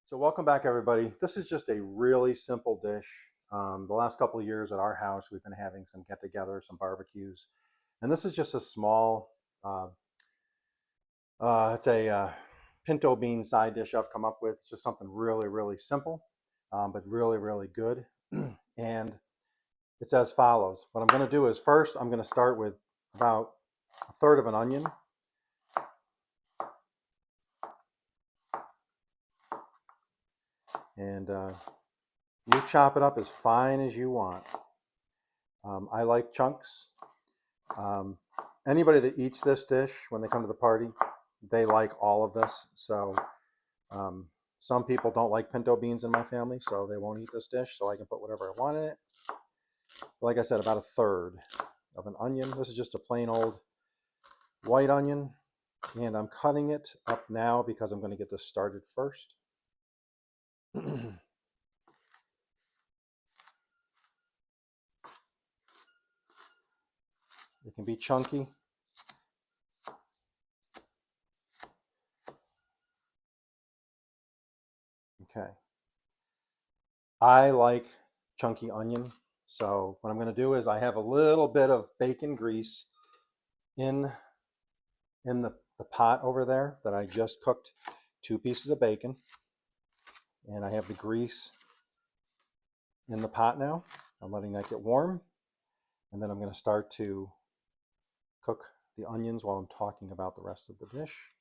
So welcome back, everybody. This is just a really simple dish. The last couple of years at our house, we've been having some get-togethers, some barbecues, and this is just a small, uh, it's a pinto bean side dish I've come up with. It's just something really, really simple, but really, really good. And it's as follows. What I'm going to do is first, I'm going to start with about a third of an onion. And you chop it up as fine as you want. I like chunks. Um, Anybody that eats this dish when they come to the party, they like all of this. So um, some people don't like pinto beans in my family, so they won't eat this dish. So I can put whatever I want in it. Like I said, about a third of an onion. This is just a plain old white onion, and I'm cutting it up now because I'm going to get this started first. It can be chunky. Okay. I like chunky onion. So what I'm going to do is I have a little bit of bacon grease in the pot over there that I just cooked 2 pieces of bacon. And I have the grease in the pot now. I'm letting that get warm. And then I'm going to start to cook the onions while I'm talking about the rest of the dish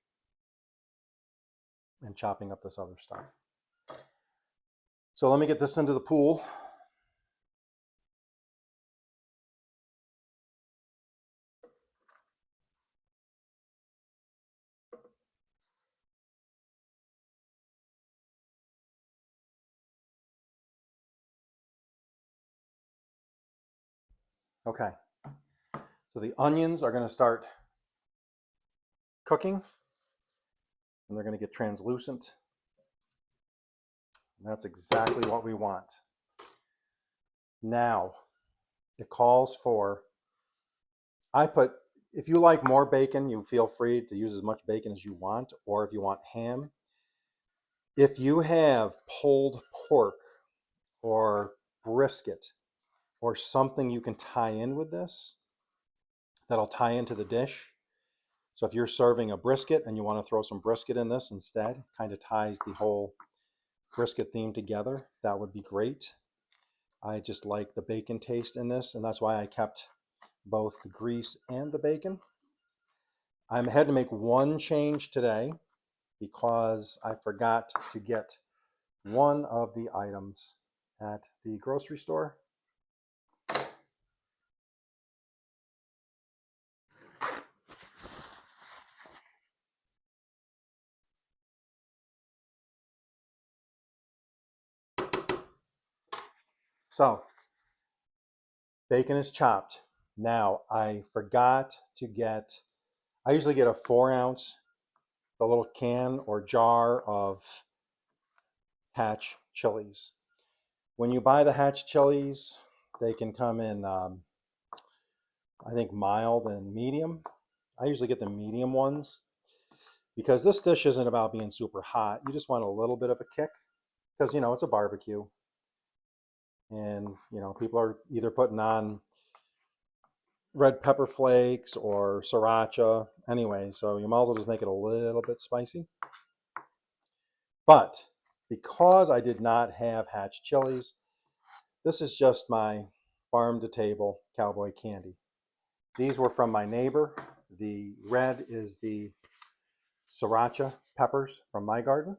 and chopping up this other stuff. So let me get this into the pool. Okay, so the onions are going to start cooking and they're going to get translucent. And that's exactly what we want. Now, it calls for, if you like more bacon, you feel free to use as much bacon as you want, or if you want ham. If you have pulled pork or brisket or something you can tie in with this, that'll tie into the dish. So if you're serving a brisket and you want to throw some brisket in this instead, kind of ties the whole brisket theme together, that would be great. I just like the bacon taste in this, and that's why I kept both the grease and the bacon. I had to make one change today because I forgot to get one of the items at the grocery store. So bacon is chopped. Now I forgot to get, I usually get a 4-ounce, the little can or jar of Hatch chilies. When you buy the Hatch chilies, they can come in, I think, mild and medium. I usually get the medium ones because this dish isn't about being super hot. You just want a little bit of a kick because, it's a barbecue. And, people are either putting on red pepper flakes or sriracha anyway, so you might as well just make it a little bit spicy. But because I did not have Hatch chilies, this is just my farm to table cowboy candy. These were from my neighbor. The red is the sriracha peppers from my garden.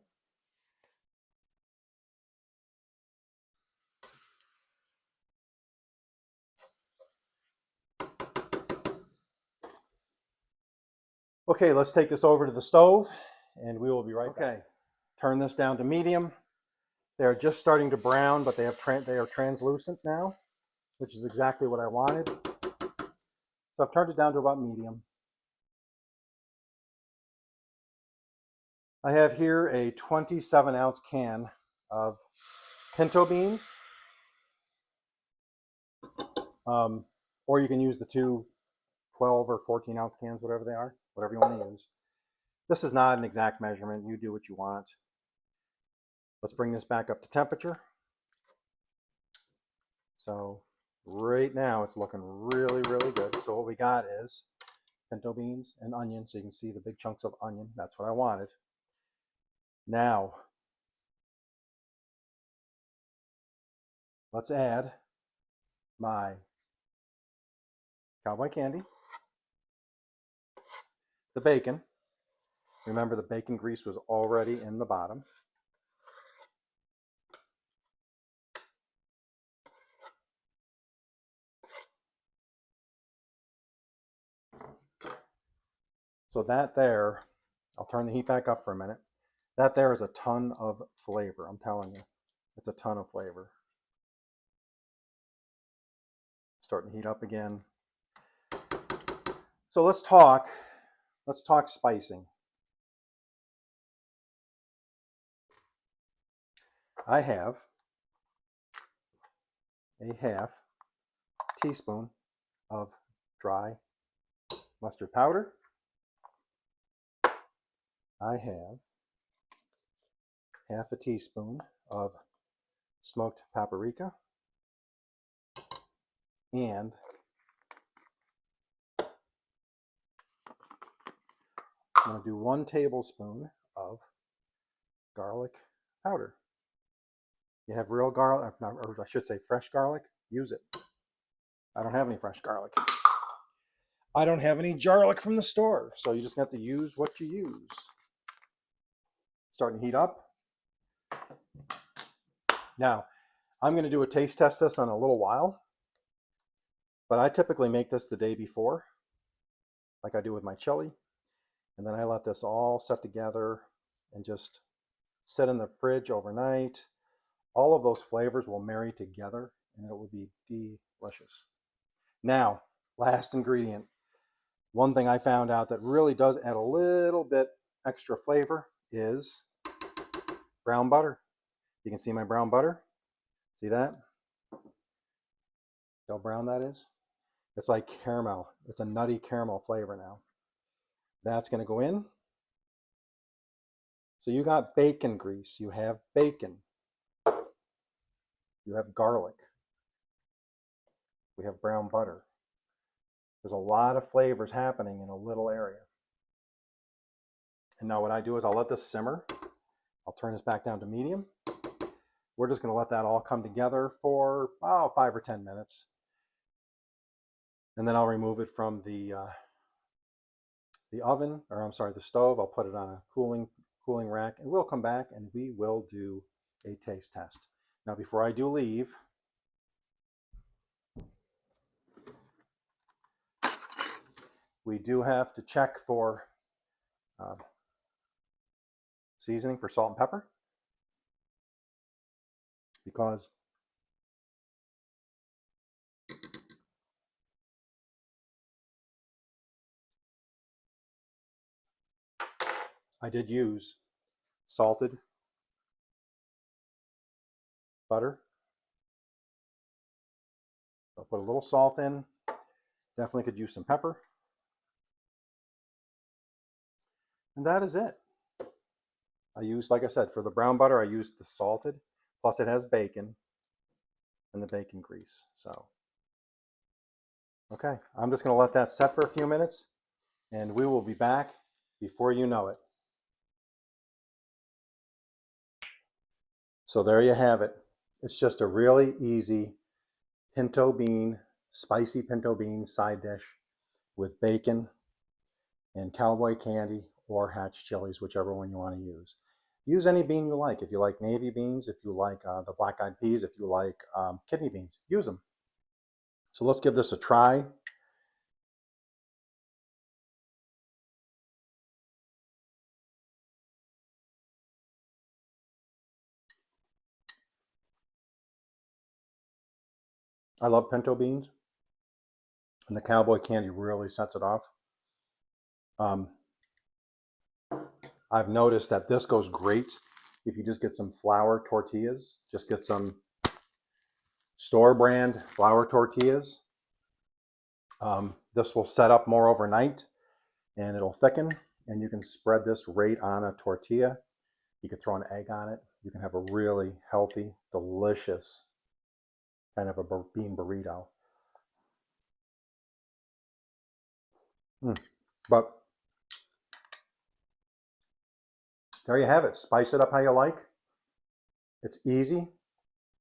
Okay, let's take this over to the stove and we will be right back. Okay, turn this down to medium. They're just starting to brown, but they are translucent now, which is exactly what I wanted. So I've turned it down to about medium. I have here a 27-ounce can of pinto beans. Or you can use the two 12 or 14-ounce cans, whatever they are, whatever you want to use. This is not an exact measurement. You do what you want. Let's bring this back up to temperature. So right now it's looking really, really good. So what we got is pinto beans and onion. So you can see the big chunks of onion. That's what I wanted. Now, let's add my cowboy candy, the bacon. Remember, the bacon grease was already in the bottom. So that there, I'll turn the heat back up for a minute. That there is a ton of flavor, I'm telling you. It's a ton of flavor. Starting to heat up again. So let's talk spicing. I have a half teaspoon of dry mustard powder. I have half a teaspoon of smoked paprika, and I'm going to do 1 tablespoon of garlic powder. You have real garlic, or I should say fresh garlic, use it. I don't have any fresh garlic. I don't have any garlic from the store, so you just have to use what you use. Starting to heat up. Now, I'm going to do a taste test this in a little while, but I typically make this the day before, like I do with my chili, and then I let this all set together and just sit in the fridge overnight. All of those flavors will marry together, and it will be delicious. Now, last ingredient. One thing I found out that really does add a little bit extra flavor is brown butter. You can see my brown butter. See that? See how brown that is? It's like caramel. It's a nutty caramel flavor now. That's going to go in. So you got bacon grease. You have bacon. You have garlic. We have brown butter. There's a lot of flavors happening in a little area. And now what I do is I'll let this simmer. I'll turn this back down to medium. We're just going to let that all come together for 5 or 10 minutes. And then I'll remove it from the oven, or I'm sorry, the stove. I'll put it on a cooling rack, and we'll come back and we will do a taste test. Now, before I do leave, we do have to check for seasoning for salt and pepper, because I did use salted butter. I'll put a little salt in. Definitely could use some pepper. And that is it. I used, like I said, for the brown butter, I used the salted, plus it has bacon and the bacon grease. So, okay, I'm just going to let that set for a few minutes, and we will be back before you know it. So there you have it. It's just a really easy pinto bean, spicy pinto bean side dish with bacon and cowboy candy or hatch chilies, whichever one you want to use. Use any bean you like. If you like navy beans, if you like the black-eyed peas, if you like kidney beans, use them. So let's give this a try. I love pinto beans, and the cowboy candy really sets it off. I've noticed that this goes great if you just get some flour tortillas. Just get some store brand flour tortillas. This will set up more overnight, and it'll thicken, and you can spread this right on a tortilla. You could throw an egg on it. You can have a really healthy, delicious kind of a bean burrito. But there you have it. Spice it up how you like. It's easy,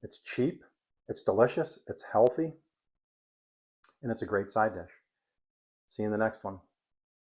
it's cheap, it's delicious, it's healthy, and it's a great side dish. See you in the next one.